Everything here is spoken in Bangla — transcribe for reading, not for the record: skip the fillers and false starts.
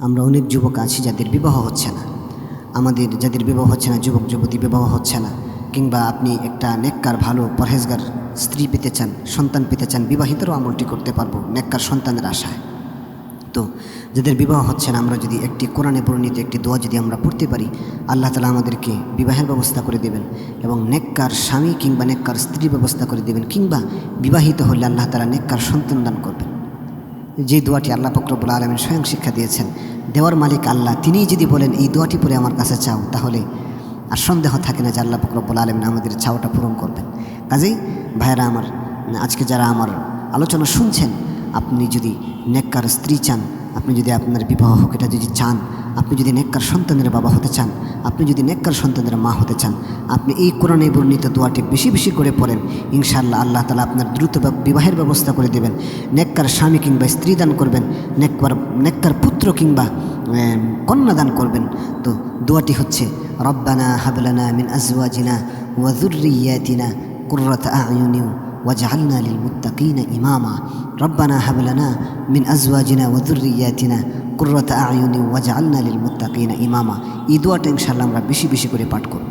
আমরা অনেক যুবক আছি যাদের বিবাহ হচ্ছে না। আমাদের যাদের বিবাহ হচ্ছে না, যুবক যুবতী বিবাহ হচ্ছে না, কিংবা আপনি একটা নেককার ভালো পরহেজগার স্ত্রী পেতে চান, সন্তান পেতে চান, বিবাহিতরও আমলটি করতে পারবো নেককার সন্তানের আশায়। তো যাদের বিবাহ হচ্ছে না, আমরা যদি একটি কোরআনে বর্ণিত একটি দোয়া যদি আমরা পড়তে পারি, আল্লাহ তাআলা আমাদেরকে বিবাহের ব্যবস্থা করে দেবেন এবং নেককার স্বামী কিংবা নেককার স্ত্রী ব্যবস্থা করে দেবেন, কিংবা বিবাহিত হলে আল্লাহ তাআলা নেককার সন্তান দান করবেন। যে দোয়াটি আল্লাহ পাক রব্বুল আলামিন স্বয়ং শিক্ষা দিয়েছেন, দেওয়ার মালিক আল্লাহ, তিনিই যদি বলেন এই দোয়াটি পরে আমার কাছে চাও, তাহলে আর সন্দেহ থাকে না যে আল্লাহ পাক রব্বুল আলামিন আমাদের চাওয়াটা পূরণ করবেন। কাজেই ভাইয়েরা আমার, আজকে যারা আমার আলোচনা শুনছেন, আপনি যদি নেককার স্ত্রী চান, আপনি যদি আপনার বিবাহ হোক এটা যদি চান, আপনি যদি নেককার সন্তানের বাবা হতে চান, আপনি যদি নেককার সন্তানের মা হতে চান, আপনি এই কোরআনে বর্ণিত দোয়াটি বেশি বেশি করে পড়েন, ইনশাআল্লাহ আল্লাহ তাআলা আপনার দ্রুত বিবাহের ব্যবস্থা করে দেবেন, নেককার স্বামী কিংবা স্ত্রী দান করবেন, নেককার পুত্র কিংবা কন্যা দান করবেন। তো দোয়াটি হচ্ছে, রব্বানা হাবলানা মিন আজওয়াজিনা ওয়া যুররিয়াতিনা কুররাতা আ'য়ুনিন ওয়াজআলনা লিল মুত্তাকিনা ইমামা। রব্বানা হাবলানা মিন আজওয়াজিনা ওয়া যুররিয়াতিনা কুররাতা আ'য়ুনিন ওয়াজআলনা লিল মুত্তাকিনা ইমামা। এই দোয়াটা ইনশাআল্লাহ আমরা বেশি বেশি করে পাঠ করব।